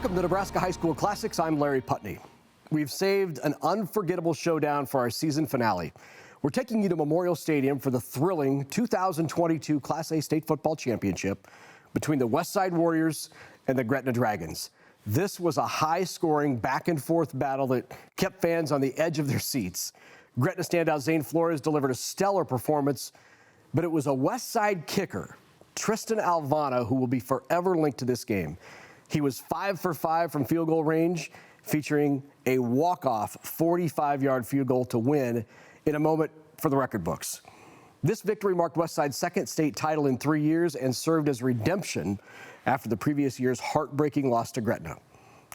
Welcome to Nebraska High School Classics. I'm Larry Putney. We've saved an unforgettable showdown for our season finale. We're taking you to Memorial Stadium for the thrilling 2022 Class A State Football Championship between the Westside Warriors and the Gretna Dragons. This was a high-scoring, back-and-forth battle that kept fans on the edge of their seats. Gretna standout Zane Flores delivered a stellar performance, but it was a Westside kicker, Tristan Alvana, who will be forever linked to this game. He was 5 for 5 from field goal range, featuring a walk-off 45-yard field goal to win in a moment for the record books. This victory marked Westside's second state title in 3 years and served as redemption after the previous year's heartbreaking loss to Gretna.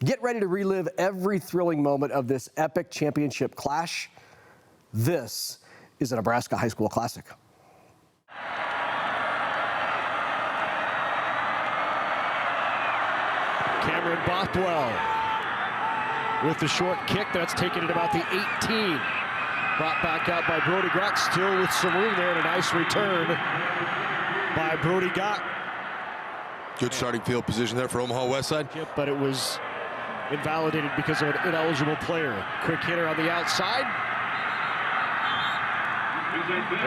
Get ready to relive every thrilling moment of this epic championship clash. This is a Nebraska High School Classic. Cameron Bothwell with the short kick. That's taken at about the 18. Brought back out by Brody Gott, still with some room there, and a nice return by Brody Gott. Good starting field position there for Omaha Westside. But it was invalidated because of an ineligible player. Quick hitter on the outside.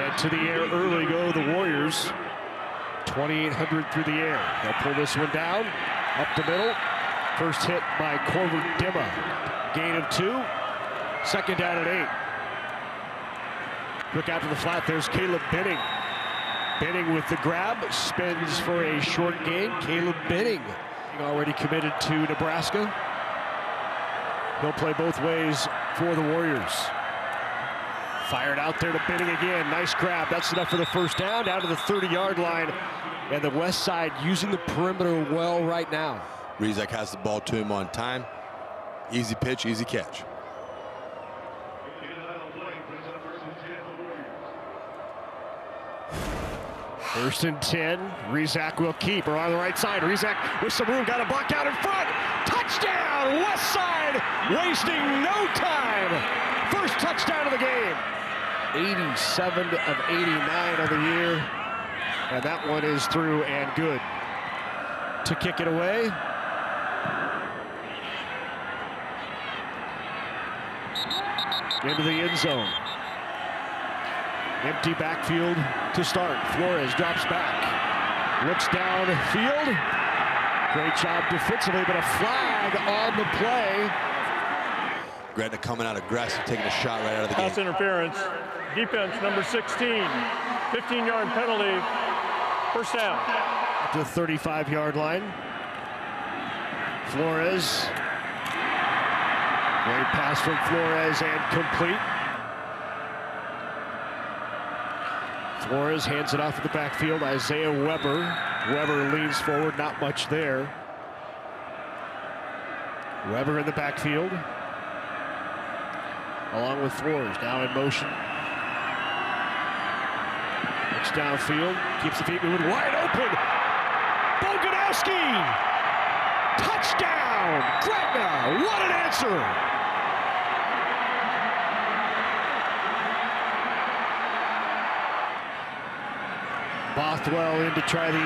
And to the air early go the Warriors. 2,800 through the air. They'll pull this one down, up the middle. First hit by Corver Dimma. Gain of 2. Second down at 8. Quick out to the flat, there's Caleb Benning. Benning with the grab, spins for a short gain. Caleb Benning, already committed to Nebraska. He'll play both ways for the Warriors. Fired out there to Benning again, nice grab. That's enough for the first down, down to the 30-yard line. And the West Side using the perimeter well right now. Rizak has the ball to him on time. Easy pitch, easy catch. First and 10, Rizak will keep, or on the right side. Rizak with some room, got a block out in front. Touchdown, West Side, wasting no time. First touchdown of the game. 87 of 89 of the year. And that one is through and good. To kick it away. Into the end zone. Empty backfield to start. Flores drops back. Looks downfield. Great job defensively, but a flag on the play. Gretna coming out aggressive, taking a shot right out of the game. Pass interference. Defense number 16. 15-yard penalty. First down. To the 35-yard line. Flores. Great pass from Flores and complete. Flores hands it off at the backfield. Isaiah Weber. Weber leans forward, not much there. Weber in the backfield. Along with Flores, now in motion. Looks downfield, keeps the feet moving, wide open. Boganowski! Touchdown! Gretna, what an answer! Bothwell in to try the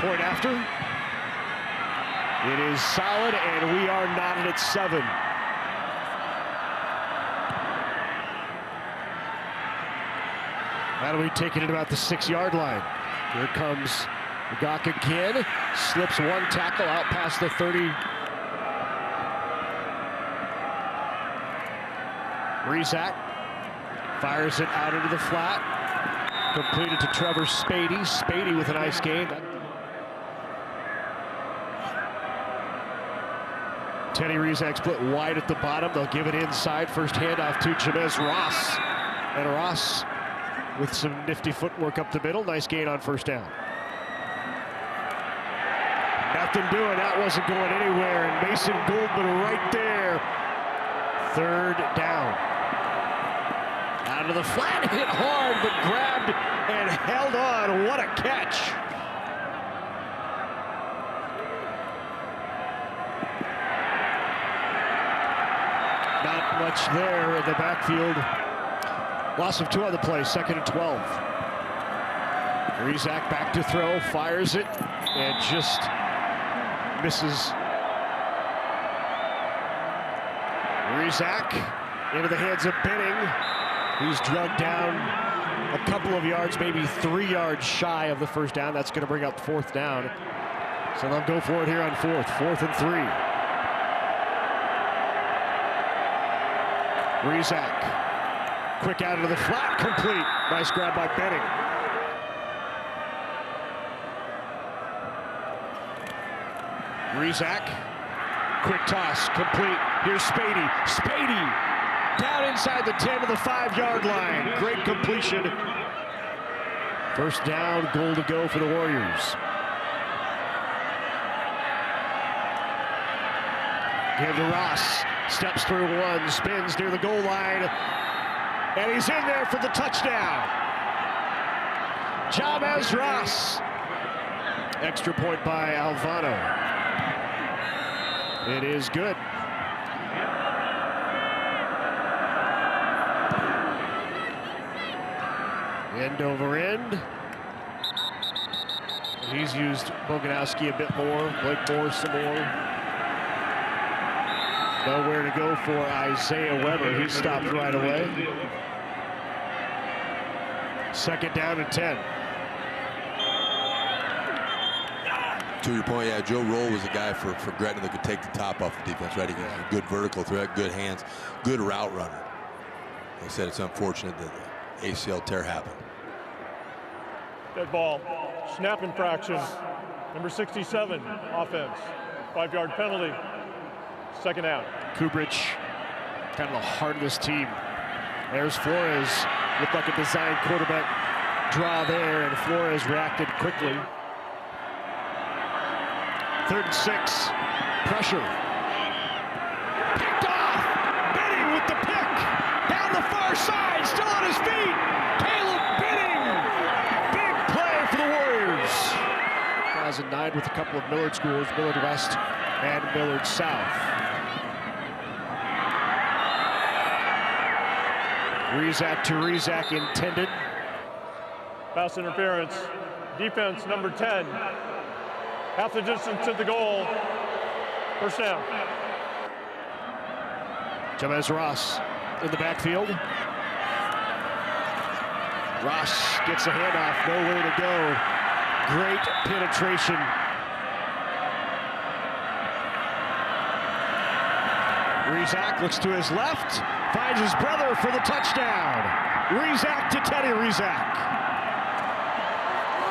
point after. It is solid, and we are knotted at 7. That'll be taken at about the 6-yard line. Here comes Gok again. Slips one tackle out past the 30. Rizak fires it out into the flat. Completed to Trevor Spady. Spady with a nice gain. Teddy Rizak split wide at the bottom. They'll give it inside. First handoff to Jamez Ross. And Ross with some nifty footwork up the middle. Nice gain on first down. Nothing doing. That wasn't going anywhere. And Mason Goldman right there. Third down. Out of the flat, hit hard, but grabbed and held on. What a catch. Not much there in the backfield. Loss of 2 on the play, 2nd and 12. Rizak back to throw, fires it, and just misses Rizak into the hands of Benning. He's drugged down a couple of yards, maybe 3 yards shy of the first down. That's going to bring up fourth down. So they'll go for it here on fourth and 3. Rizak, quick out into the flat, complete. Nice grab by Benning. Rizak, quick toss, complete. Here's Spady. Spady down inside the 10 to the 5-yard line. Great completion. First down, goal to go for the Warriors. Give to Ross. Steps through one, spins near the goal line, and he's in there for the touchdown. Jabez Ross. Extra point by Alvano. It is good. End over end. He's used Boganowski a bit more, Blake Moore some more. Nowhere to go for Isaiah Weber. He stopped right away. Second down and 10. To your point, yeah, Joe Roll was a guy for Gretna that could take the top off the defense, right? He got a good vertical threat, good hands, good route runner. They said it's unfortunate that the ACL tear happened. Dead ball. Snap infraction. Number 67, offense. 5-yard penalty. Second out. Kubrich, kind of the heart of this team. There's Flores. Looked like a design quarterback draw there, and Flores reacted quickly. 3rd and 6. Pressure. Picked off. Benning with the pick. Down the far side. Still on his feet. Caleb Benning. Big play for the Warriors. 2009 with a couple of Millard schools, Millard West and Millard South. Rizak to Rizak intended. Pass interference. Defense, number 10. Half the distance to the goal. First down. Jabez Ross in the backfield. Ross gets a handoff, nowhere to go. Great penetration. Rizak looks to his left, finds his brother for the touchdown. Rizak to Teddy Rizak.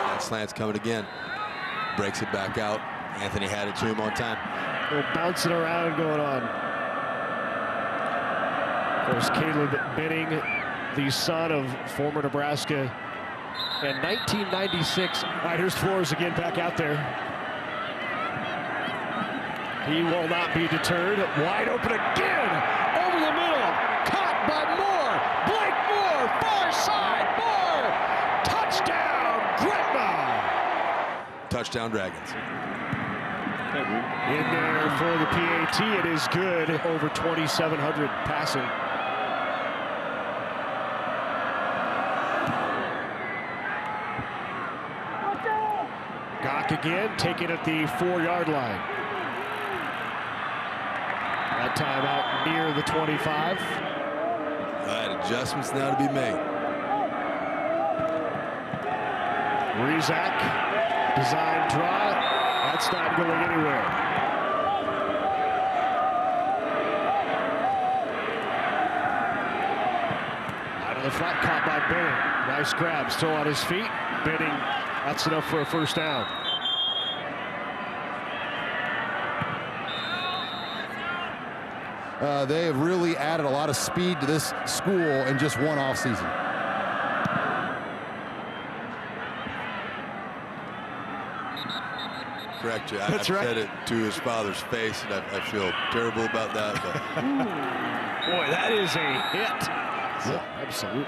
That slant's coming again. Breaks it back out. Anthony had it to him on time. A little bouncing around going on. Of course, Caleb Benning, the son of former Nebraska. In 1996, all right, here's Flores again back out there. He will not be deterred. Wide open again, over the middle, caught by Moore. Blake Moore, far side, Moore, touchdown, Gretna. Touchdown Dragons. In there for the PAT, it is good, over 2,700 passing. Gok again, taken at the 4-yard line. That time out near the 25. All right, adjustments now to be made. Rizak, design draw. That's not going anywhere. Out of the flat, caught by Benning. Nice grab, still on his feet. Benning, that's enough for a first down. They have really added a lot of speed to this school in just one offseason. Correct you. That's I've right. said it to his father's face, and I feel terrible about that. But Boy, that is a hit. Yeah, absolutely.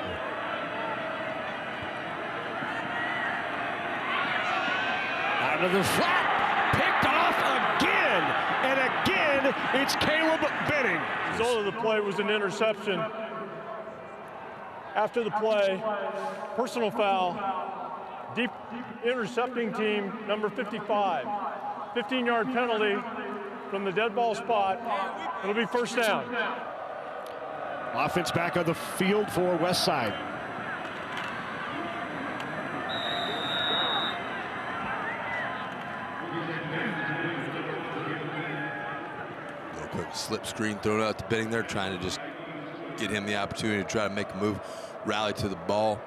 Out of the flat, picked off again, and again, it's Caleb Benning. The result of the play was an interception. After the play, personal foul, deep intercepting team, number 55. 15-yard penalty from the dead ball spot. It'll be first down. Offense back on the field for West Side. Real quick slip screen thrown out to Benning there, trying to just get him the opportunity to try to make a move, rally to the ball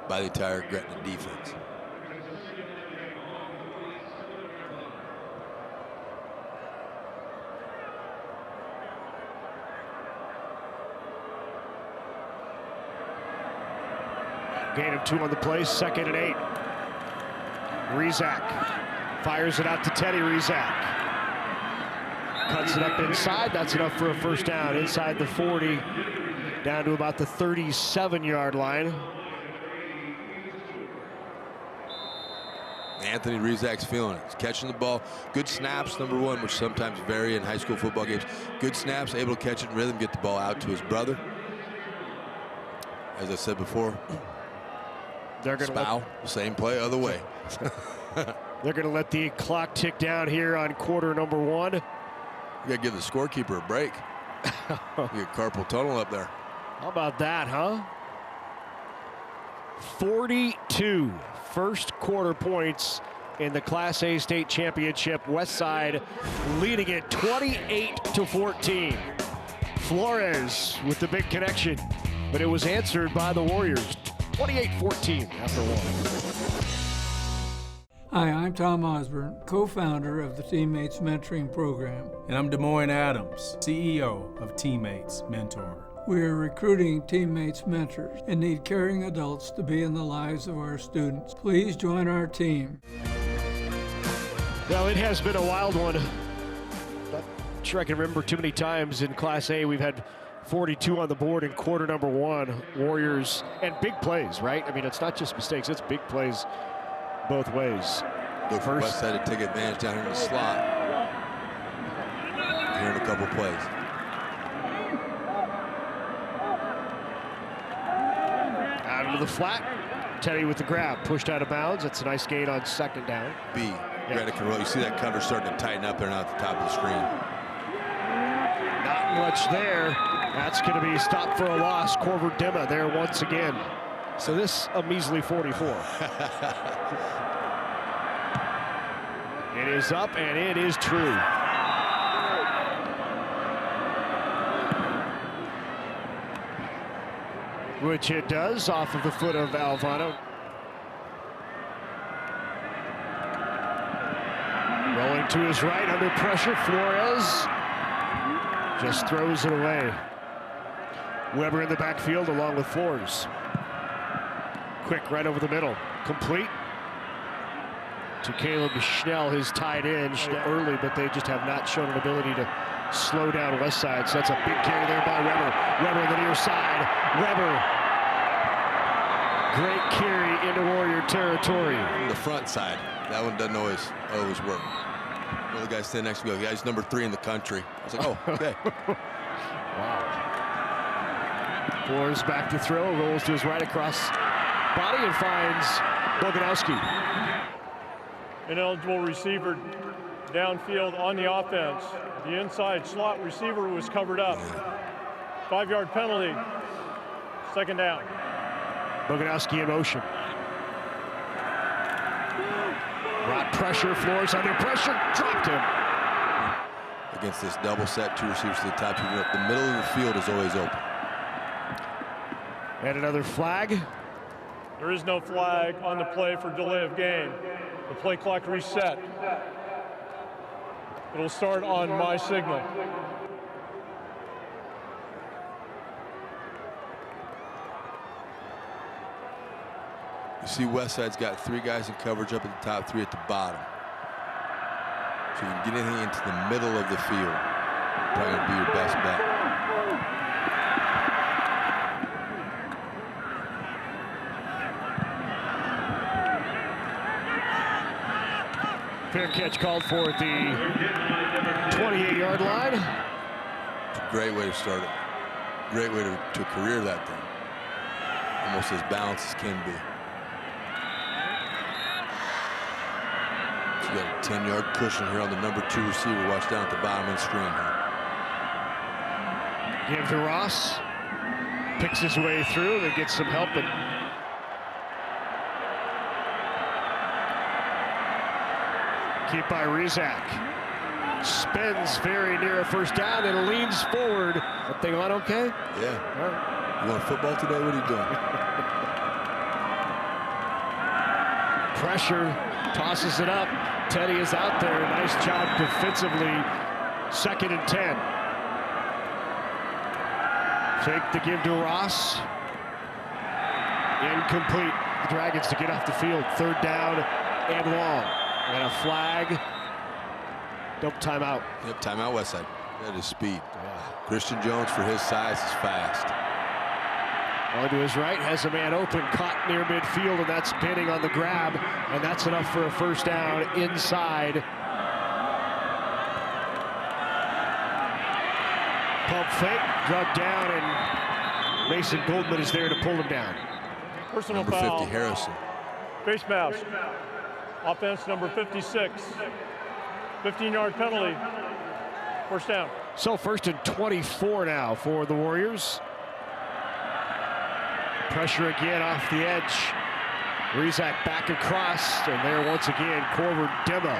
by the entire Gretna defense. Gain of 2 on the play, 2nd and 8. Rizak fires it out to Teddy Rizak. Cuts it up inside. That's enough for a first down inside the 40, down to about the 37-yard line. Anthony Rizak's feeling it. He's catching the ball. Good snaps, number one, which sometimes vary in high school football games. Good snaps, able to catch it in rhythm, get the ball out to his brother. As I said before, They're going Spau, same play, other way. They're going to let the clock tick down here on quarter number 1. You got to give the scorekeeper a break. You get carpal tunnel up there. How about that, huh? 42 first quarter points in the Class A state championship. West Side leading it 28-14. Flores with the big connection, but it was answered by the Warriors. 28-14 after 1. Hi, I'm Tom Osborne, co-founder of the Teammates Mentoring Program. And I'm Des Moines Adams, CEO of Teammates Mentor. We are recruiting Teammates mentors and need caring adults to be in the lives of our students. Please join our team. Well, it has been a wild one. Not sure I can remember too many times in Class A we've had 42 on the board in quarter number 1. Warriors, and big plays, right? I mean, it's not just mistakes, it's big plays both ways. Look for West Side to take advantage down here in the slot. Here in a couple plays. Out into the flat. Teddy with the grab, pushed out of bounds. That's a nice gain on 2nd down. Gretna can roll. You see that cover starting to tighten up there now at the top of the screen. Not much there. That's going to be stopped for a loss. Corver Dimma there once again. So this a measly 44. It is up and it is true. Which it does off of the foot of Alvano. Rolling to his right under pressure. Flores just throws it away. Weber in the backfield along with Flores. Quick right over the middle. Complete to Caleb Schnell, his tight end. Schnell early, but they just have not shown an ability to slow down West Side. So that's a big carry there by Weber. Weber on the near side. Weber. Great carry into Warrior territory. From the front side. That one doesn't always work. The guy standing next to me, the guy's number 3 in the country. I was like, oh, okay. Wow. Flores back to throw, rolls to his right across body and finds Boganowski. Ineligible receiver downfield on the offense. The inside slot receiver was covered up. 5-yard penalty. 2nd down. Boganowski in motion. Brought pressure, Flores under pressure, dropped him. Against this double set, 2 receivers to the top, the middle of the field is always open. And another flag. There is no flag on the play for delay of game. The play clock reset. It'll start on my signal. You see West Side's got 3 guys in coverage up at the top, 3 at the bottom. So you can get anything into the middle of the field. Probably going to be your best bet. Fair catch called for at the 28-yard line. It's a great way to start it. Great way to career that thing. Almost as balanced as can be. So you got a 10-yard cushion here on the number 2 receiver. Watch down at the bottom of the screen here. Give to Ross. picks his way through, then gets some help. And keep by Rizak. Spins very near a first down and leans forward. That thing on okay? Yeah. You want football today? What are you doing? Pressure, tosses it up. Teddy is out there. Nice job defensively. 2nd and 10. Fake the give to Ross. Incomplete. The Dragons to get off the field. 3rd down and long. And a flag. Nope, timeout. Yep, timeout Westside. That is speed. Christian Jones, for his size, is fast. On to his right, has a man open, caught near midfield, and that's Benning on the grab, and that's enough for a first down inside. Pump fake, drugged down, and Mason Goldman is there to pull him down. Personal Number foul. 50, Harrison. Face mask. Offense number 56. 15-yard penalty. First down. So 1st and 24 now for the Warriors. Pressure again off the edge. Rizak back across, and there once again, Corver Demo.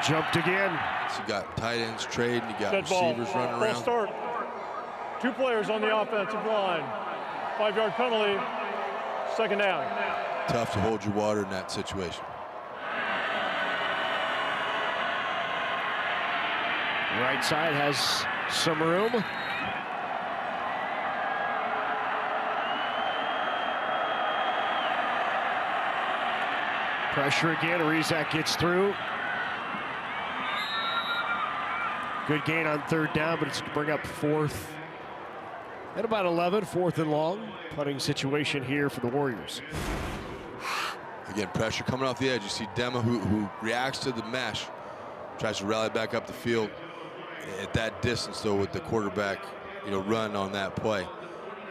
Jumped again. So you got tight ends trading, you got Dead ball. receivers running Full around. start. 2 players on the offensive line. 5-yard penalty. 2nd down. Tough to hold your water in that situation. Right side has some room. Pressure again, Rizak gets through. Good gain on 3rd down, but it's to bring up 4th. At about 11, 4th and long. Punting situation here for the Warriors. Again, pressure coming off the edge. You see Dema who reacts to the mesh, tries to rally back up the field. At that distance, though, with the quarterback, run on that play,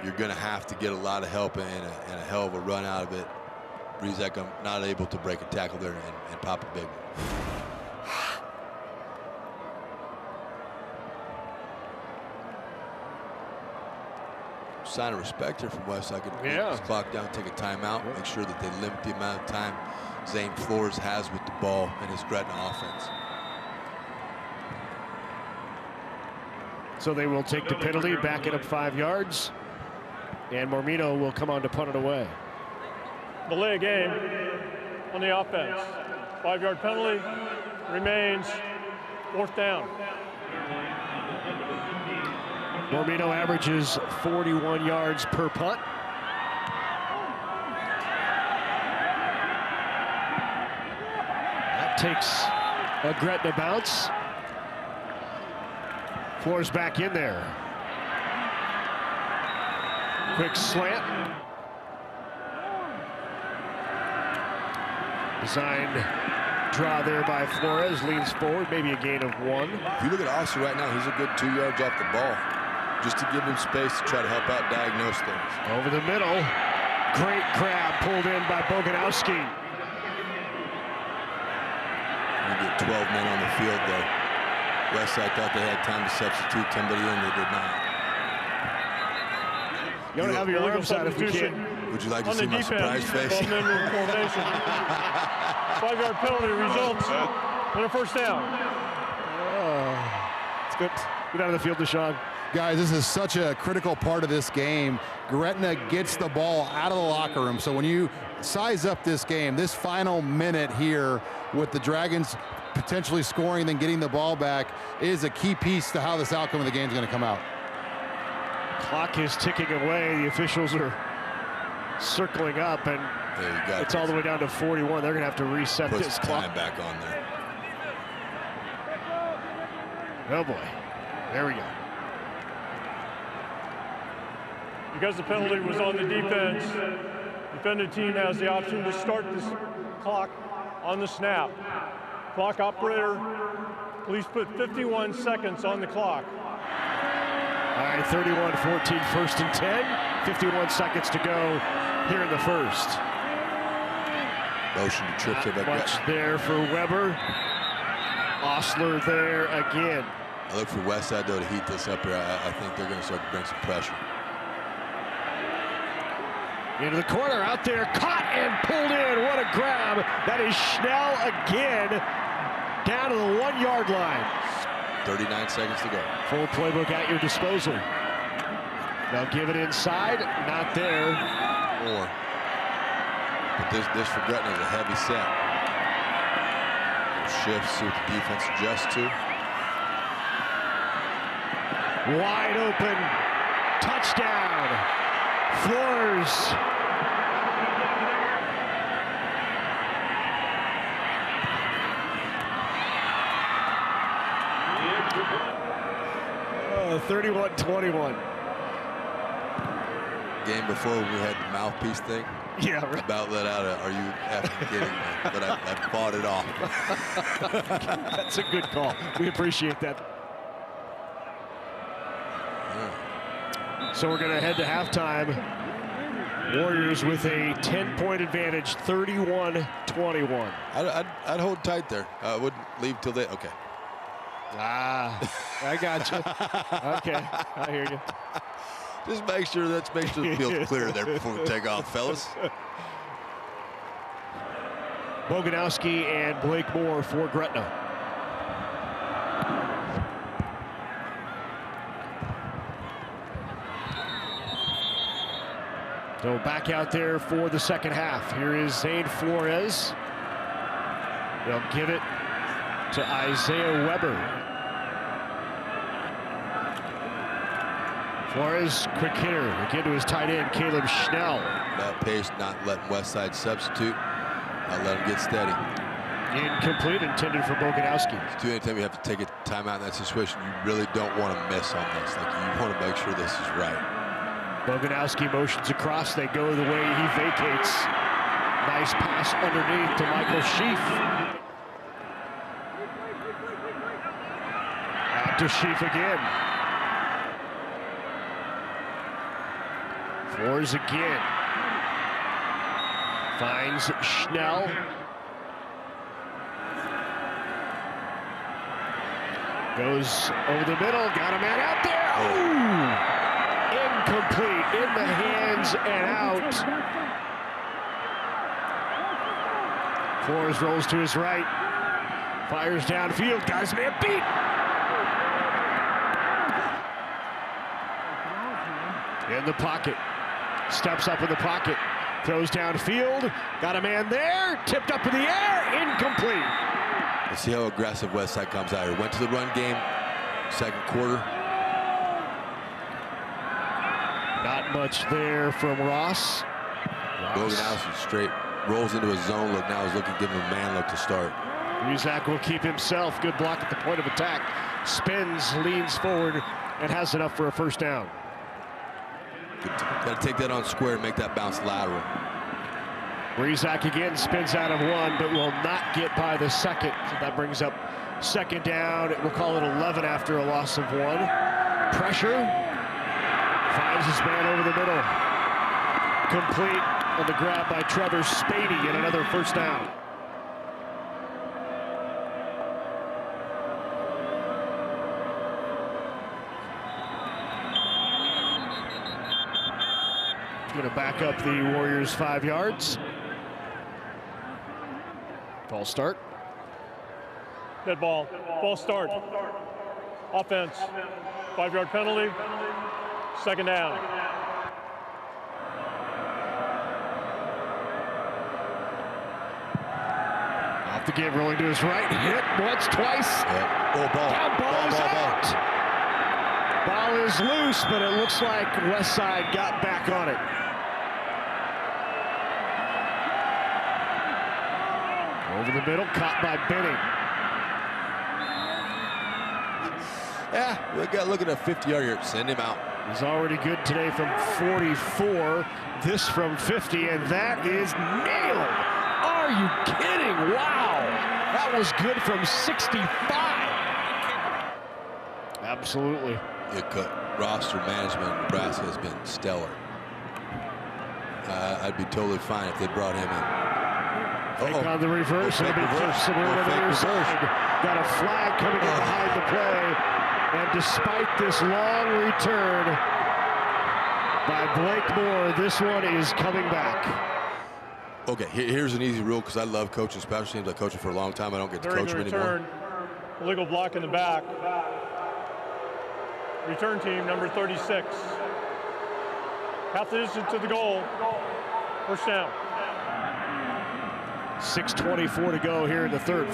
you're going to have to get a lot of help and a hell of a run out of it. Rizak not able to break a tackle there and pop a big one. Sign of respect here from West. I could put this clock down, take a timeout, make sure that they limit the amount of time Zane Flores has with the ball in his Gretna offense. So they will take the penalty, back it up 5 yards, and Mormino will come on to punt it away. Delay of game on the offense. 5-yard penalty. Remains 4th down. Mormino averages 41 yards per punt. That takes a Gretna bounce. Flores back in there. Quick slant. Designed draw there by Flores, leans forward, maybe a gain of 1. If you look at Austin right now, he's a good 2 yards off the ball, just to give him space to try to help out diagnose things. Over the middle, great grab pulled in by Boganowski. You get 12 men on the field though. Westside thought they had time to substitute somebody in, they did not. You don't have your arms out if you can't. Would you like to see my surprise face? 5-yard penalty results in a first down. It's good. Get out of the field, Deshaun. Guys, this is such a critical part of this game. Gretna gets the ball out of the locker room. So when you size up this game, this final minute here with the Dragons potentially scoring, then getting the ball back, is a key piece to how this outcome of the game is going to come out. Clock is ticking away. The officials are circling up, and it's all the way down to 41. They're going to have to reset this clock. Time back on there. Oh boy, there we go. Because the penalty was on the defense, defending team has the option to start this clock on the snap. Clock operator, please put 51 seconds on the clock. All right, 31-14, 1st and 10. 51 seconds to go here in the first. Motion to trips. Much there for Weber. Osler there again. I look for Westside, though, to heat this up here. I think they're going to start to bring some pressure. Into the corner, out there, caught and pulled in. What a grab. That is Schnell again, down to the 1 yard line. 39 seconds to go. Full playbook at your disposal. They'll give it inside, not there. More. But this for Gretna is a heavy set. Shifts, see what the defense adjusts to. Wide open, touchdown, Flores. Oh, 31-21. Game before we had the mouthpiece thing. Yeah, right. About let out a, are you effing kidding me? But I fought it off. That's a good call. We appreciate that. So we're going to head to halftime. Warriors with a 10-point advantage, 31-21. I'd hold tight there. I wouldn't leave till they. Okay. I got you. Okay, I hear you. Just make sure the field's clear there before we take off, fellas. Boganowski and Blake Moore for Gretna. So back out there for the second half. Here is Zane Flores. They'll give it to Isaiah Weber. Flores, quick hitter, again to his tight end, Caleb Schnell. That pace, not letting Westside substitute, not let him get steady. Incomplete, intended for Boganowski. Anytime you have to take a timeout in that situation, you really don't want to miss on this. Like, you want to make sure this is right. Boganowski motions across, they go the way he vacates. Nice pass underneath to Michael Sheaf. Out to Sheaf again. Flores again. Finds Schnell. Goes over the middle, got a man out there. Oh! Incomplete, in the hands and out. Flores rolls to his right. Fires downfield, got his man beat. In the pocket. Steps up in the pocket, throws downfield, got a man there, tipped up in the air, incomplete. Let's see how aggressive Westside comes out here. Went to the run game, second quarter. Not much there from Ross. Boganowski straight rolls into a zone look. Now he's looking, giving him a man look to start. Muzak will keep himself. Good block at the point of attack. Spins, leans forward, and has enough for a first down. Got to take that on square and make that bounce lateral. Muzak again spins out of one, but will not get by the second. So that brings up second down. We'll call it 11 after a loss of one. Pressure. Finds his man over the middle. Complete on the grab by Trevor Spady and another first down. Going to back up the Warriors 5 yards. False start. Dead ball. False start. Offense. 5-yard penalty. Second down. Off the give, rolling to his right. Hit once, twice. Yeah. Oh, ball. Down, ball is out. Ball is loose, but it looks like Westside got back on it. Over the middle, caught by Benning. Yeah, we got looking at a 50-yard here. Send him out. He's already good today from 44. This from 50, and that is nailed. Are you kidding? Wow. That was good from 65. Absolutely. Roster management in Nebraska has been stellar. I'd be totally fine if they brought him in. Fake on the reverse, Fake it'll be reverse. somewhere on the near side. Got a flag coming in behind the play. And despite this long return by Blake Moore, this one is coming back. Okay, here's an easy rule because I love coaching special teams. I coached it for a long time. I don't get to During coach the them anymore. return, illegal block in the back. Return team number 36. Half the distance to the goal. First down. 6:24 to go here in the third.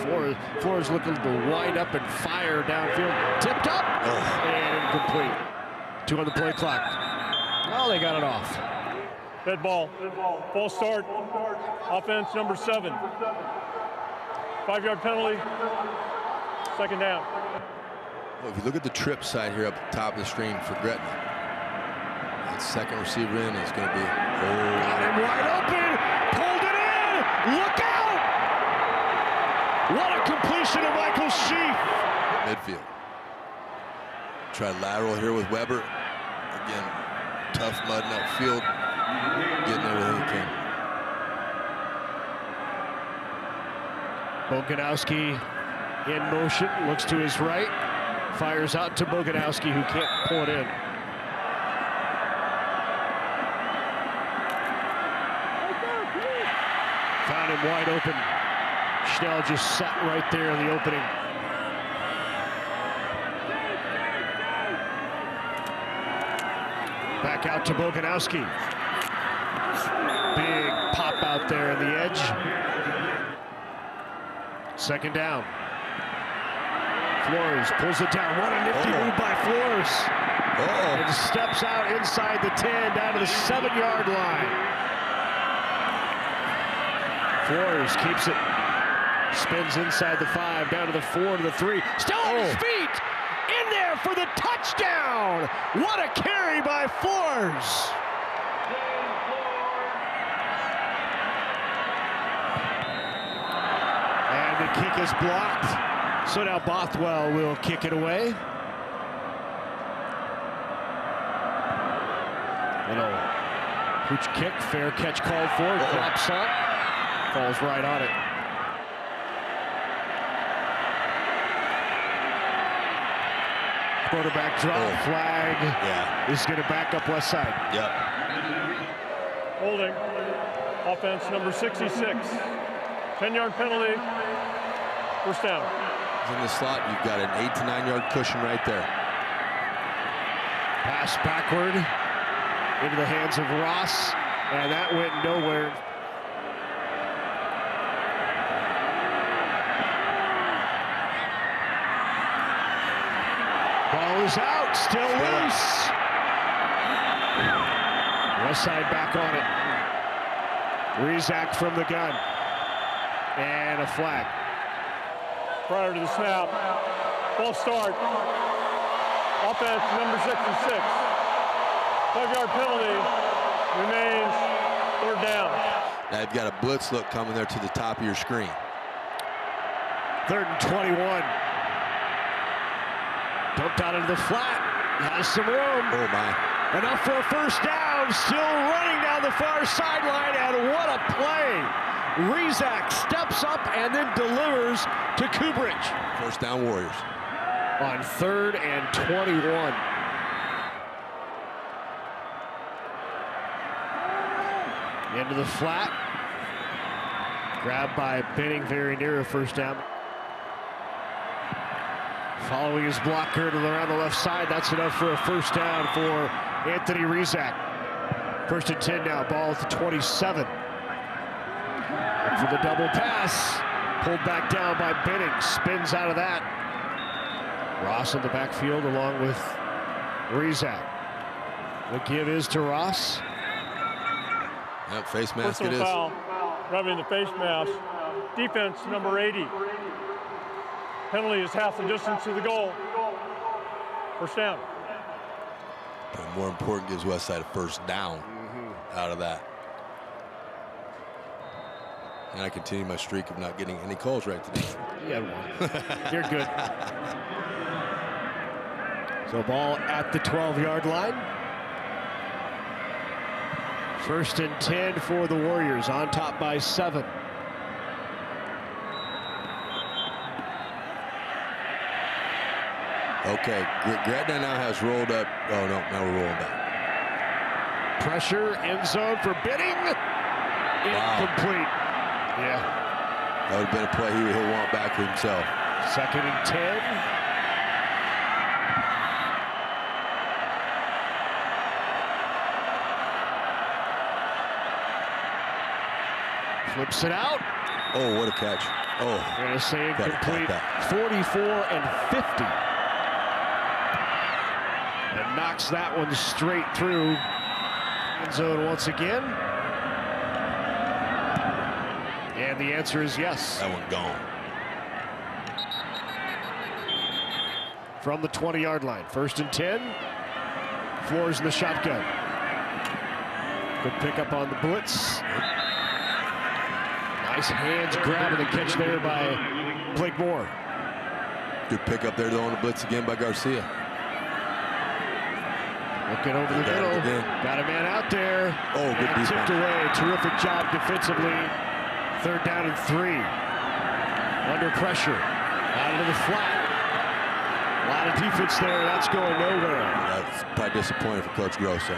Flores looking to wind up and fire downfield. Tipped up and incomplete. 2 on the play clock. Oh, they got it off. Dead ball. False start. Offense number 7. 5-yard penalty. Second down. Well, if you look at the trip side here up at the top of the screen for Gretna, that second receiver in is going to be. Got him wide open. Pulled it in. Look out! What a completion of Michael Sheath. Midfield. Try lateral here with Weber. Again, tough mud in that field. Getting everything he can. Boganowski in motion, looks to his right, fires out to Boganowski, who can't pull it in. Found him wide open. Schnell just sat right there in the opening. Back out to Boganowski. Big pop out there on the edge. Second down. Flores pulls it down. What a nifty move by Flores. And steps out inside the 10, down to the 7-yard line. Flores keeps it. Spins inside the 5, down to the 4, to the 3. Still on his feet. In there for the touchdown. What a carry by Flores. And the kick is blocked. So now Bothwell will kick it away. Little pooch kick, fair catch called for. Drops up, falls right on it. Quarterback drop, flag is going to back up left side. Yep. Holding. Offense number 66. 10-yard penalty. First down. In the slot, you've got an 8 to 9 yard cushion right there. Pass backward into the hands of Ross, and that went nowhere. Ball is out, still loose. West side back on it. Rizak from the gun. And a flag. Prior to the snap, false start. Offense number 66. 5-yard penalty. Remains third down. Now you've got a blitz look coming there to the top of your screen. 3rd and 21. Dumped out into the flat. Has some room. Oh my. Enough for a first down. Still running down the far sideline, and what a play. Rizak steps up and then delivers to Kubrich. First down Warriors. On 3rd and 21. Into the flat. Grabbed by Benning very near a first down. Following his blocker to around the left side. That's enough for a first down for Anthony Rizak. 1st and 10 now. Ball at the 27. For the double pass. Pulled back down by Benning. Spins out of that. Ross in the backfield along with Rizak. The give is to Ross. Yep, face mask Personal it is. foul. Rubbing the face mask. Defense number 80. Penalty is half the distance to the goal. First down. But more important, gives Westside a first down out of that. And I continue my streak of not getting any calls right today. You had one. You're good. So ball at the 12-yard line. 1st and 10 for the Warriors, on top by 7. Okay, Gretna now has rolled up. Oh, no, now we're rolling back. Pressure, end zone for Benning. Incomplete. Yeah. That would have been a play he'll want back for himself. 2nd and 10. Flips it out. Oh, what a catch. Oh. We're going to say Gotta incomplete. cut 44 and 50. And knocks that one straight through end zone once again. And the answer is yes. That one gone. From the 20-yard line. 1st and 10. Flores in the shotgun. Good pickup on the blitz. Nice hands grab and the catch there by Blake Moore. Good pick up there though on the blitz again by Garcia. Looking over the middle. Got a man out there. Oh, good defense. Tipped away. Terrific job defensively. 3rd down and 3. Under pressure. Out into the flat. A lot of defense there. That's going nowhere. That's probably disappointing for Coach Grosso.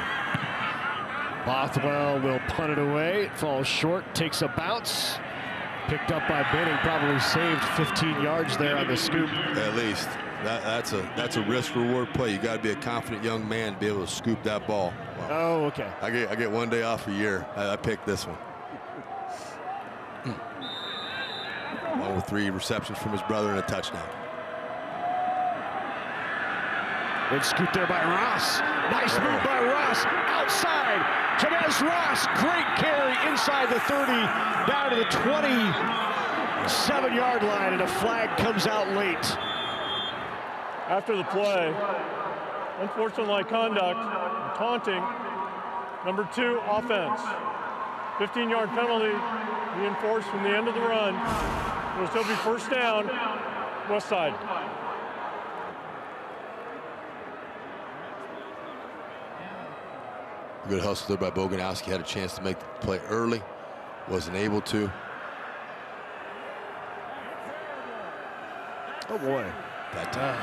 Bothwell will punt it away. It falls short. Takes a bounce. Picked up by Benning. Probably saved 15 yards there on the scoop. At least. That's a risk-reward play. You got to be a confident young man to be able to scoop that ball. Wow. Oh, okay. I get one day off a year. I picked this one. Along with 3 receptions from his brother and a touchdown. Good scoop there by Ross. Nice move by Ross. Outside. Jamez Ross. Great carry inside the 30. Down to the 27-yard line. And a flag comes out late. After the play, unsportsmanlike conduct, taunting, number 2, offense. 15-yard penalty, reinforced from the end of the run. It will still be 1st down, west side. Good hustle there by Boganowski. Had a chance to make the play early. Wasn't able to. Oh, boy. That time.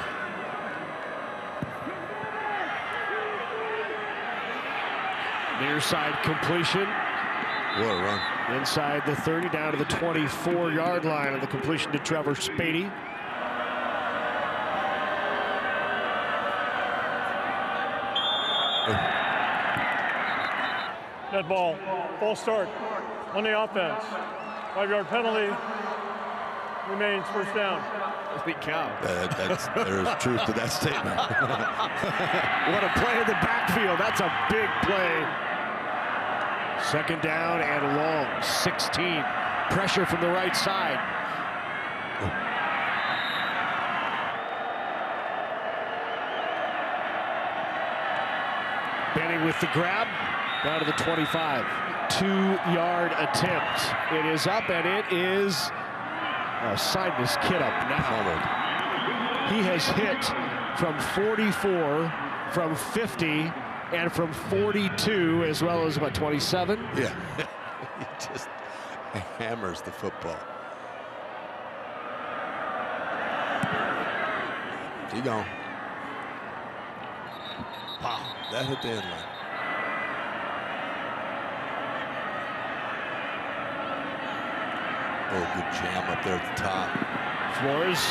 Near side completion. What a run. Inside the 30, down to the 24-yard line of the completion to Trevor Spady. Dead ball, false start on the offense. 5-yard penalty, remains 1st down. Holy cow. There is truth to that statement. What a play in the backfield. That's a big play. 2nd down and long. 16. Pressure from the right side. Benning with the grab. Down to the 25. 2-yard attempt. It is up and it is. Sign this kid up now. He has hit from 44, from 50, and from 42, as well as, what, 27? Yeah. He just hammers the football. He gone. Wow, that hit the end line. Oh, good jam up there at the top. Flores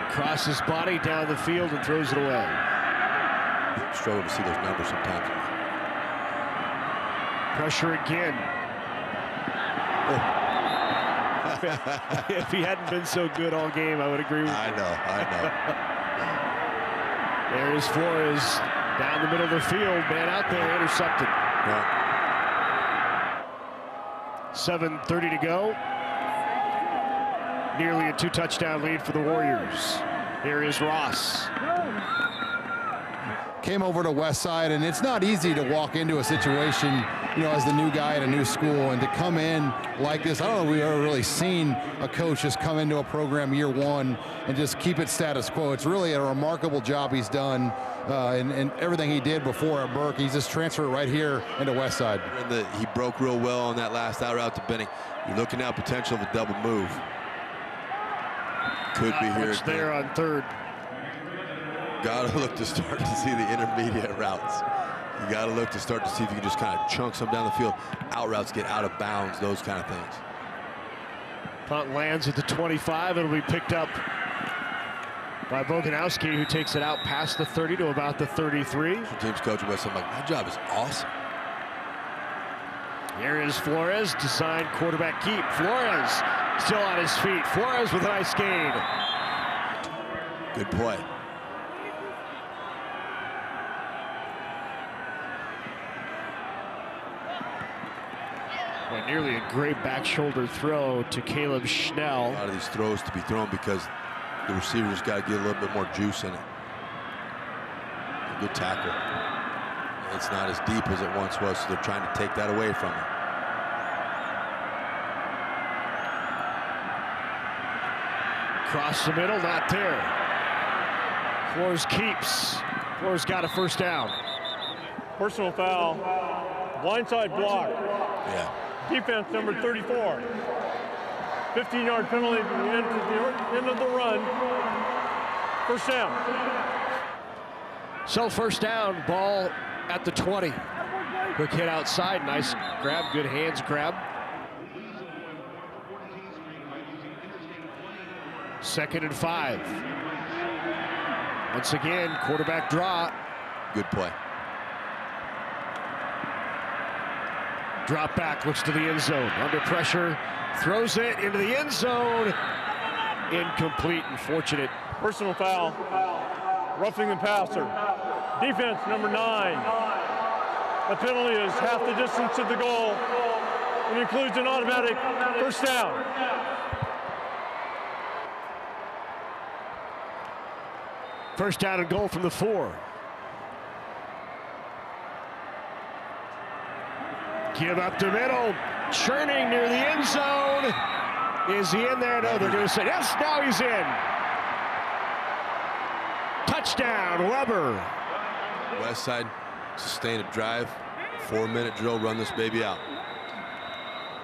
across his body down the field and throws it away. Struggle to see those numbers sometimes. Pressure again. Oh. If he hadn't been so good all game, I would agree with you. I know. There's Flores down the middle of the field. Man out there, intercepted. Yeah. 7:30 to go. Nearly a 2-touchdown lead for the Warriors. Here is Ross. Came over to West Side, and it's not easy to walk into a situation, you know, as the new guy at a new school, and to come in like this. I don't know if we've ever really seen a coach just come into a program year one and just keep it status quo. It's really a remarkable job he's done, and everything he did before at Burke. He's just transferred right here into West Side. And he broke real well on that last out route to Benning. You're looking at potential of a double move. Could be here. There on 3rd. Gotta look to start to see the intermediate routes. You gotta look to start to see if you can just kind of chunk some down the field. Out routes, get out of bounds, those kind of things. Punt lands at the 25. It'll be picked up by Boganowski, who takes it out past the 30 to about the 33. Team's coach West, I'm like, my job is awesome. Here is Flores, designed quarterback keep. Flores still on his feet. Flores with a nice gain. Good play. Well, nearly a great back shoulder throw to Caleb A Schnell. lot of these throws to be thrown because the receiver's got to get a little bit more juice in it. A good tackle. It's not as deep as it once was, so they're trying to take that away from him. Across the middle, not there. Flores keeps. Flores got a first down. Personal foul. Blindside block. Yeah. Defense number 34. 15-yard penalty at the end of the run. First down. So first down, ball at the 20. Quick hit outside, nice grab, good hands grab. Second and 5. Once again, quarterback draw. Good play. Drop back, looks to the end zone. Under pressure, throws it into the end zone. Incomplete, unfortunate. Personal foul. Roughing the passer. Defense number 9. The penalty is half the distance to the goal. It includes an automatic first down. First down and goal from the 4. Give up the middle, churning near the end zone. Is he in there? No, they're going to say, yes, now he's in. Touchdown, Weber. West side, sustain a drive, 4-minute drill, run this baby out.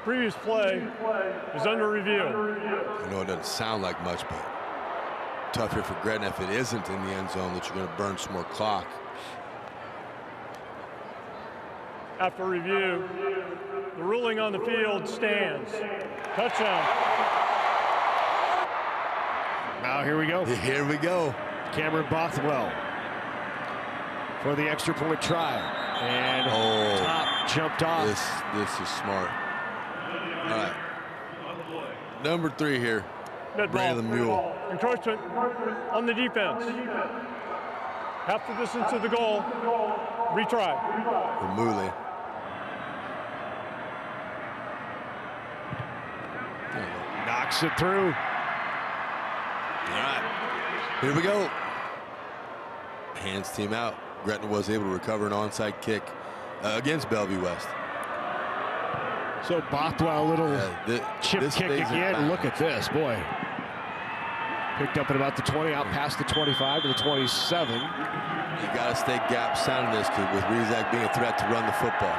Previous play is under review. I know it doesn't sound like much, but tough here for Gretna if it isn't in the end zone that you're going to burn some more clock. After review, the ruling on the field stands. Touchdown. Now here we go. Here we go. Cameron Bothwell for the extra point try. And top jumped off. This is smart. All right. Number 3 here. Brandon the Mule. Encroachment on the defense. Half the distance to the goal. Retry. Mule. Knocks it through. All right. Here we go. Hands team out. Gretna was able to recover an onside kick against Bellevue West. So Bothwell, a little chip this kick stays in again. bounds. Look at this, boy. Picked up at about the 20, out past the 25 to the 27. You got to stay gap sound in this, kid, with Rizak being a threat to run the football.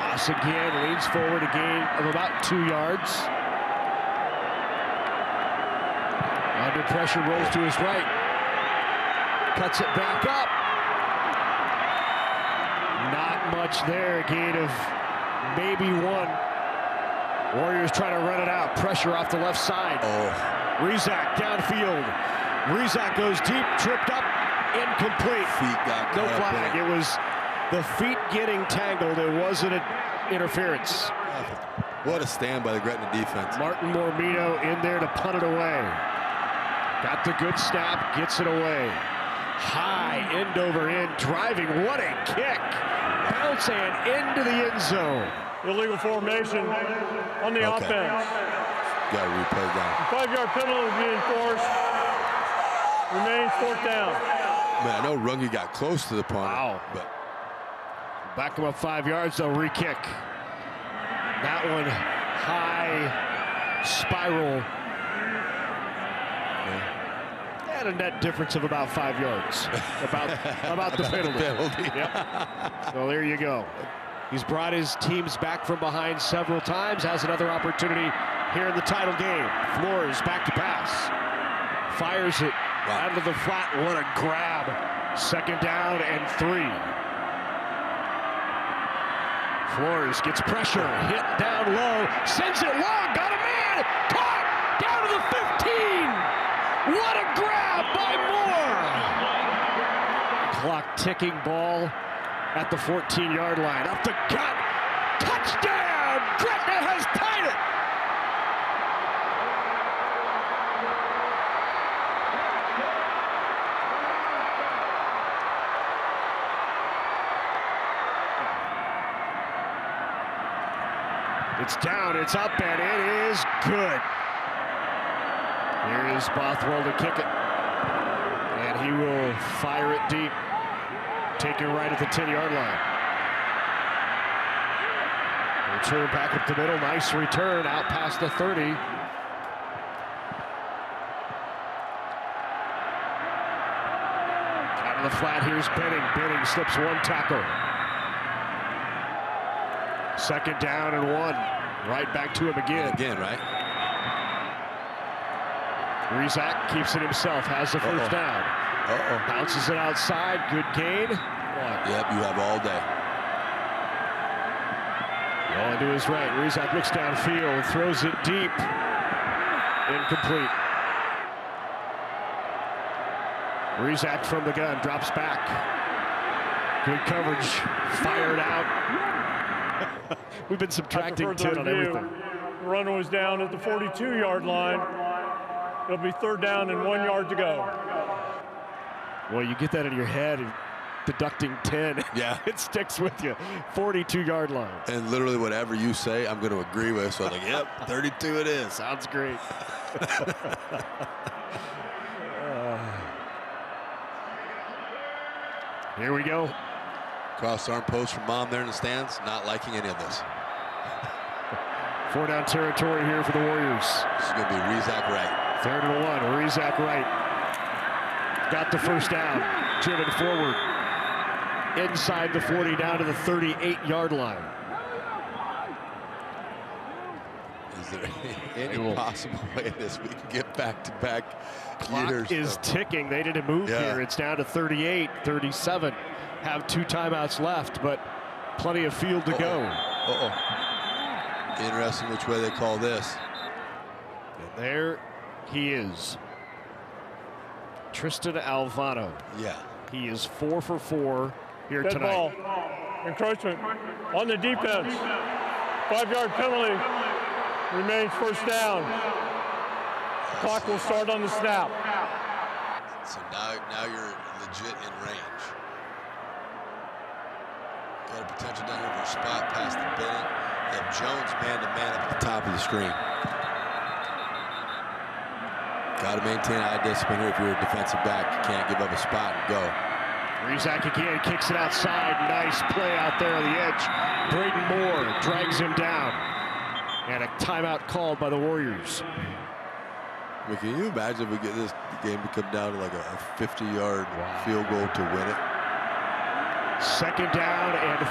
Haas again leans forward, a gain of about 2 yards. Under pressure, rolls to his right. Cuts it back up. Not much there, a gain of maybe 1. Warriors trying to run it out. Pressure off the left side. Rizak downfield. Rizak goes deep, tripped up, incomplete. Feet got No caught up flag. in It was the feet getting tangled. It wasn't an interference. What a stand by the Gretna defense. Martin Mormino in there to punt it away. Got the good snap, gets it away. High, end over end, driving. What a kick. Bounce and into the end zone. Illegal formation on the offense. Got to replay down. 5-yard penalty being enforced. Remains 4th down. Man, I know Runge got close to the punter, Wow. but Back him up 5 yards, they'll re-kick. That one, high spiral. And a net difference of about 5 yards. about the penalty. Yep. So there you go. He's brought his teams back from behind several times, has another opportunity here in the title game. Flores back to pass. Fires it Out of the flat, what a grab. 2nd down and 3. Flores gets pressure, hit down low, sends it long, got a man, caught, down to the 15. What a grab by Moore. Clock ticking, ball at the 14-yard line, up the gut, touchdown! Gretna has tied it. It's down, it's up, and it is good. Here is Bothwell to kick it. And he will fire it deep. Take it right at the 10-yard line. Return back up the middle, nice return out past the 30. Out of the flat, here's Benning. Benning slips 1 tackle. 2nd down and 1. Right back to him again. Again, right? Rizak keeps it himself, has the first down. Bounces it outside, good gain. Yep, you have all day. Going to his right, Rizak looks downfield, throws it deep. Incomplete. Rizak from the gun, drops back. Good coverage, fired out. We've been subtracting 10 on everything. The runner was down at the 42-yard line. It'll be 3rd down and 1 yard to go. Well, you get that in your head and deducting 10. Yeah. It sticks with you. 42-yard line. And literally whatever you say, I'm going to agree with. So I'm like, yep, 32 it is. Sounds great. Here we go. Cross arm post from Mom there in the stands, not liking any of this. 4-down territory here for the Warriors. This is going to be Rizak right. 3rd and 1, Rizak right. Got the first down, driven forward. Inside the 40, down to the 38-yard line. Is there any possible way this we can get back-to-back Clock is ticking. They didn't move here. It's down to 38, 37. Have 2 timeouts left, but plenty of field to go. Interesting which way they call this. And there he is. Tristan Alvano. Yeah. He is 4 for 4 here Dead tonight. ball. Encroachment on the defense. 5-yard penalty. Remains first down. Clock will start on the snap. So now you're legit in range. Got a potential down here for a spot past the Benning. You have Jones man-to-man up at the top of the screen. Got to maintain eye discipline here if you're a defensive back. You can't give up a spot and go. Rizak again kicks it outside. Nice play out there on the edge. Braden Moore drags him down. And a timeout called by the Warriors. I mean, can you imagine if we get this game to come down to like a 50-yard field goal to win it? 2nd down and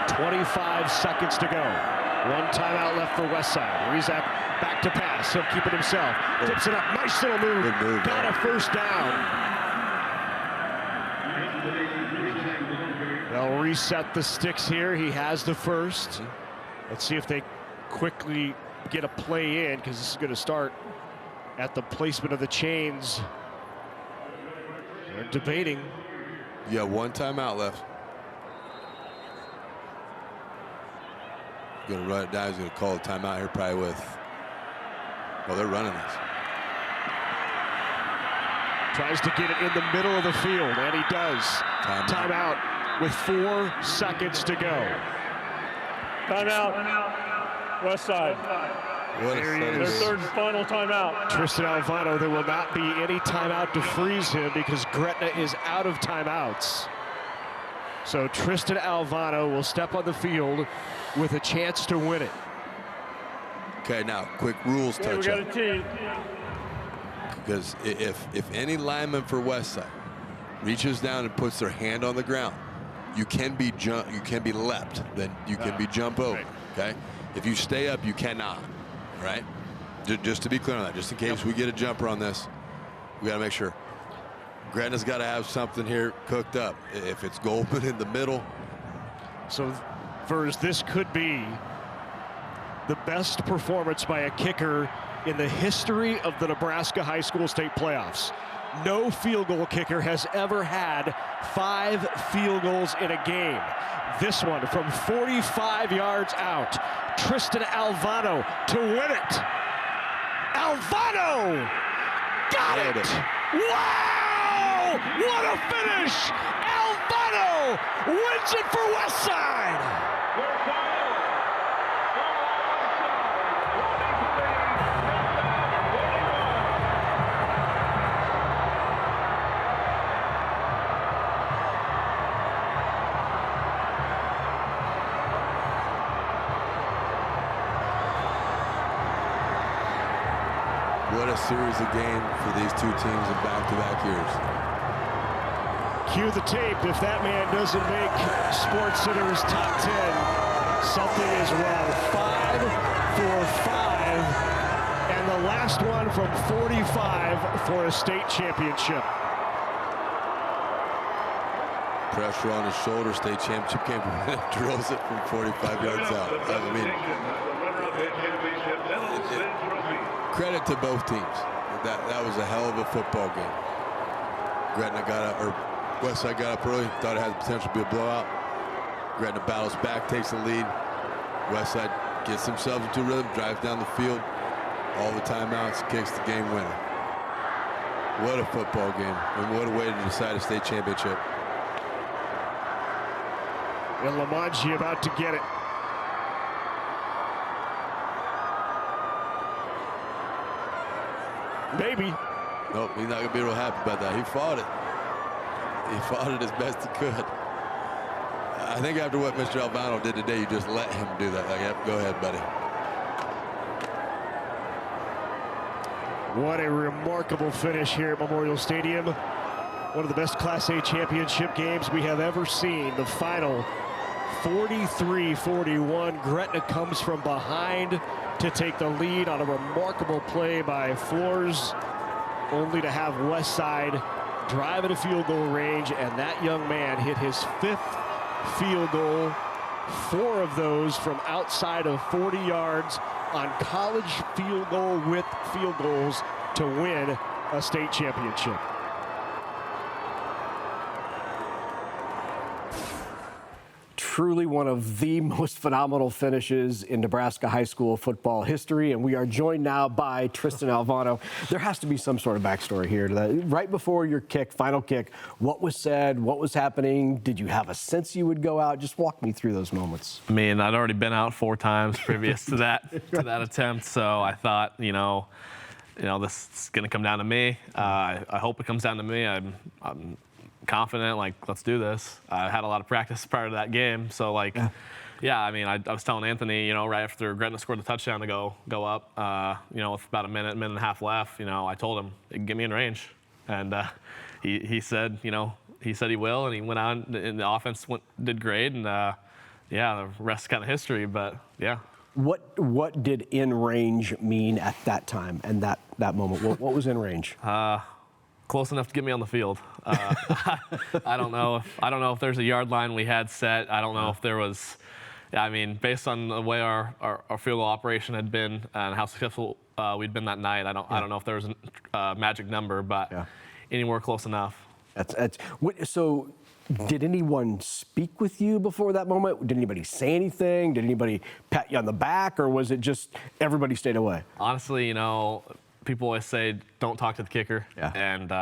4. 25 seconds to go. 1 timeout left for Westside. Rizak back to pass. He'll keep it himself. Tips it up. Nice little move. Good move. Got a first down. They'll reset the sticks here. He has the first. Let's see if they quickly get a play in, because this is going to start at the placement of the chains. They're debating. You have 1 timeout left. Going to run it down. He's going to call a timeout here probably with, well, they're running this. Tries to get it in the middle of the field, and he does. Timeout with 4 seconds to go. Timeout. Westside. There he Their is. 3rd and final timeout. Tristan Alvano, there will not be any timeout to freeze him because Gretna is out of timeouts. So Tristan Alvano will step on the field with a chance to win it. Okay, now quick rules Okay, we touch got a up. tee. Because if any lineman for Westside reaches down and puts their hand on the ground, you can be leapt, then you can be jump over. Right. Okay, if you stay up, you cannot. Right? Just to be clear on that, just in case we get a jumper on this, we got to make sure. Gretna's got to have something here cooked up. If it's Goldman in the middle. So, Vers, this could be the best performance by a kicker in the history of the Nebraska high school state playoffs. No field goal kicker has ever had 5 field goals in a game. This one from 45 yards out. Tristan Alvano to win it. Alvano got it. Wow! What a finish! Alvano wins it for Westside. What a series of games for these two teams in back-to-back years. Cue the tape. If that man doesn't make SportsCenter's top 10, something is wrong. 5 for 5, and the last one from 45 for a state championship. Pressure on his shoulder, state championship game, drills it from 45 yards out. I mean, credit to both teams. That was a hell of a football game. Westside got up early, thought it had the potential to be a blowout. Gretna battles back, takes the lead. Westside gets themselves into rhythm, drives down the field. All the timeouts, kicks the game winner. What a football game, and what a way to decide a state championship. And Lamonji about to get it. Maybe. Nope, he's not going to be real happy about that. He fought it. He fought it as best he could. I think after what Mr. Alvano did today, you just let him do that. Like, yep, go ahead, buddy. What a remarkable finish here at Memorial Stadium. One of the best Class A championship games we have ever seen. The final 43-41. Gretna comes from behind to take the lead on a remarkable play by Flores, only to have Westside drive at a field goal range, and that young man hit his 5th field goal, 4 of those from outside of 40 yards on college field goal with field goals to win a state championship. Truly one of the most phenomenal finishes in Nebraska high school football history, and we are joined now by Tristan Alvano. There has to be some sort of backstory here to that. Right before your final kick, what was said, what was happening? Did you have a sense you would go out? Just walk me through those moments. I mean, I'd already been out 4 times previous to that attempt, so I thought, you know, this is going to come down to me. I hope it comes down to me. I'm confident, like, let's do this. I had a lot of practice prior to that game, so like, yeah, I mean, I was telling Anthony, right after Gretna scored the touchdown to go up, with about a minute and a half left, I told him, get me in range, and he said, he said he will, and he went on, and the offense did great, and the rest is kind of history, but yeah. What did in range mean at that time and that moment? What was in range? Close enough to get me on the field. I don't know if there's a yard line we had set. I don't know if there was. I mean, based on the way our field goal operation had been and how successful we'd been that night, I don't know if there was a magic number, but anywhere close enough. So, did anyone speak with you before that moment? Did anybody say anything? Did anybody pat you on the back, or was it just everybody stayed away? Honestly, people always say don't talk to the kicker, and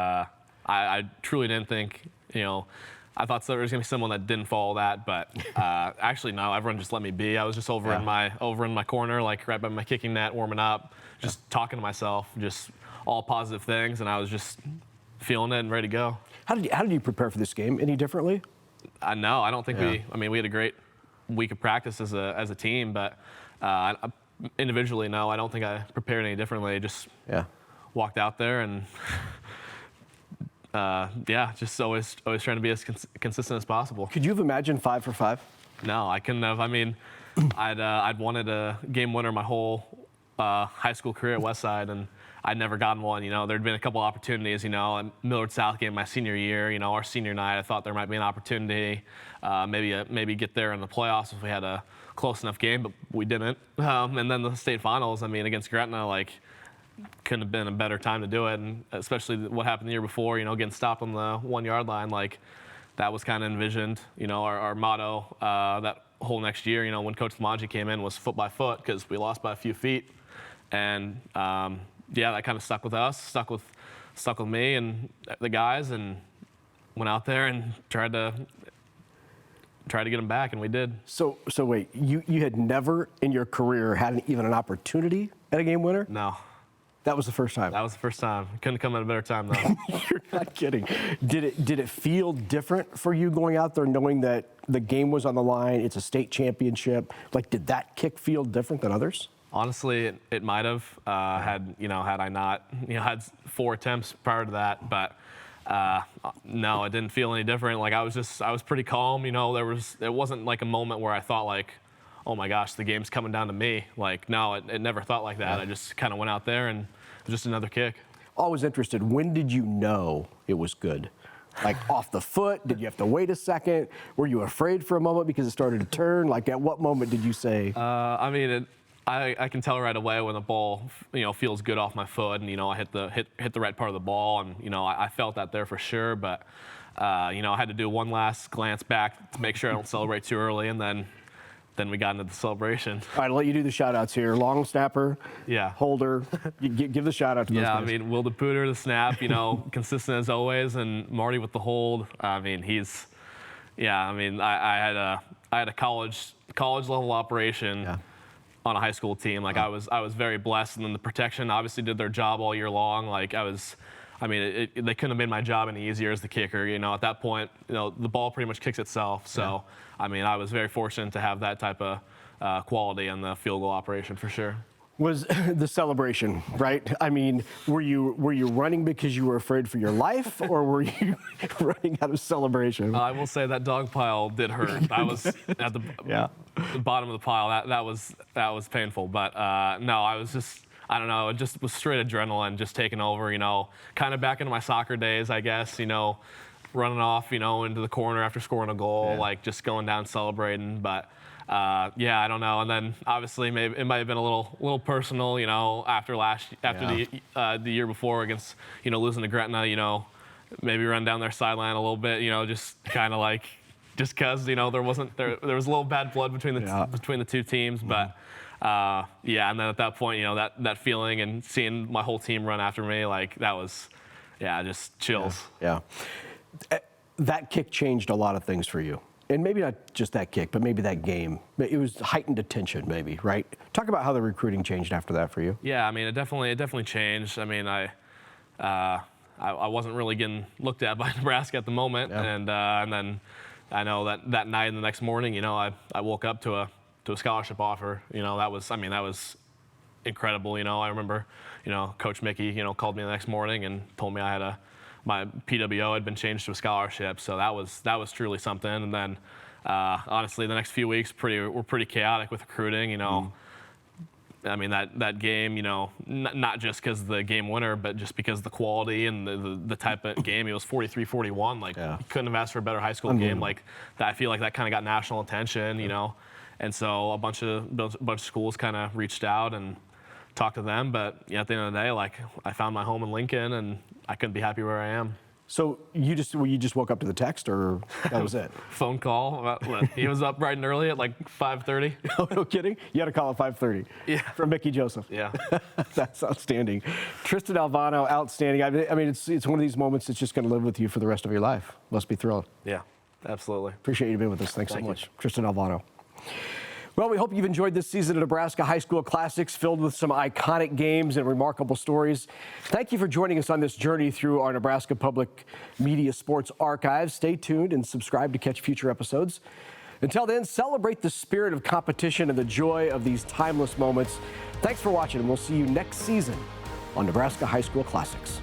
I truly didn't think, I thought there was gonna be someone that didn't follow that, but actually no, everyone just let me be. I was just over in my corner, like right by my kicking net, warming up, just talking to myself, just all positive things, and I was just feeling it and ready to go. How did you prepare for this game? Any differently? No, I don't think we had a great week of practice as a team, but individually, no, I don't think I prepared any differently. Just walked out there and just always trying to be as consistent as possible. Could you have imagined 5 for 5? No, I couldn't have. I mean, I'd wanted a game winner my whole high school career at Westside, and I'd never gotten one. There'd been a couple opportunities, at Millard South game my senior year, our senior night. I thought there might be an opportunity, maybe get there in the playoffs if we had a close enough game, but we didn't. And then the state finals, against Gretna, couldn't have been a better time to do it, and especially what happened the year before, getting stopped on the 1 yard line, that was kind of envisioned. Our motto that whole next year, when Coach Lamaji came in, was foot by foot, because we lost by a few feet, and that kind of stuck with us, stuck with me and the guys, and went out there and tried to get them back, and we did. So wait, you had never in your career had even an opportunity at a game winner? No. That was the first time? That was the first time. Couldn't come at a better time, though. You're not kidding. Did it feel different for you going out there knowing that the game was on the line, it's a state championship? Did that kick feel different than others? Honestly, it might have had I not had 4 attempts prior to that, but no, it didn't feel any different. I was pretty calm. It wasn't a moment where I thought oh my gosh, the game's coming down to me. No, it never thought like that. I just kind of went out there and it was just another kick. Always interested, when did you know it was good? Off the foot? Did you have to wait a second? Were you afraid for a moment because it started to turn? At what moment did you say? I can tell right away when the ball, feels good off my foot, and I hit the right part of the ball, and I felt that there for sure. But I had to do one last glance back to make sure I don't celebrate too early, and then we got into the celebration. All right, I'll let you do the shout-outs here. Long snapper, yeah, holder. Give the shout-out to those guys. Will DePuter, the snap, consistent as always, and Marty with the hold. I had a college level operation. Yeah. On a high school team, I was very blessed, and then the protection obviously did their job all year long. They couldn't have made my job any easier as the kicker. At that point, the ball pretty much kicks itself. So, yeah. I was very fortunate to have that type of quality in the field goal operation for sure. Was the celebration, right? Were you running because you were afraid for your life, or were you running out of celebration? I will say that dog pile did hurt. I was at the bottom of the pile. That was painful. But no, I was just, I don't know, it just was straight adrenaline just taking over, kind of back into my soccer days, I guess, running off, into the corner after scoring a goal, just going down celebrating. But I don't know. And then obviously maybe it might have been a little personal, after the year before against, losing to Gretna, maybe run down their sideline a little bit, just kind of just because, there was a little bad blood between the two teams. But and then at that point, that feeling and seeing my whole team run after me, that was, just chills. Yeah. That kick changed a lot of things for you. And maybe not just that kick, but maybe that game. It was heightened attention, maybe, right? Talk about how the recruiting changed after that for you. Yeah, it definitely changed. I wasn't really getting looked at by Nebraska at the moment, yeah. And then I know that night and the next morning, I woke up to a scholarship offer. That was incredible. I remember, Coach Mickey, called me the next morning and told me my PWO had been changed to a scholarship, so that was truly something. And then, honestly, the next few weeks were pretty chaotic with recruiting. That game, not just because of the game winner, but just because of the quality and the type of game. It was 43-41. You couldn't have asked for a better high school game. That I feel like that kind of got national attention. And so a bunch of schools kind of reached out and talked to them. But at the end of the day, I found my home in Lincoln, and I couldn't be happy where I am. So you just woke up to the text, or that was it? Phone call. He was up bright and early at 5:30. Oh, no kidding? You had a call at 5:30. Yeah. From Mickey Joseph. Yeah. That's outstanding. Tristan Alvano, outstanding. It's one of these moments that's just going to live with you for the rest of your life. Must be thrilled. Yeah, absolutely. Appreciate you being with us. Thanks so much. Tristan Alvano. Well, we hope you've enjoyed this season of Nebraska High School Classics, filled with some iconic games and remarkable stories. Thank you for joining us on this journey through our Nebraska Public Media Sports archives. Stay tuned and subscribe to catch future episodes. Until then, celebrate the spirit of competition and the joy of these timeless moments. Thanks for watching, and we'll see you next season on Nebraska High School Classics.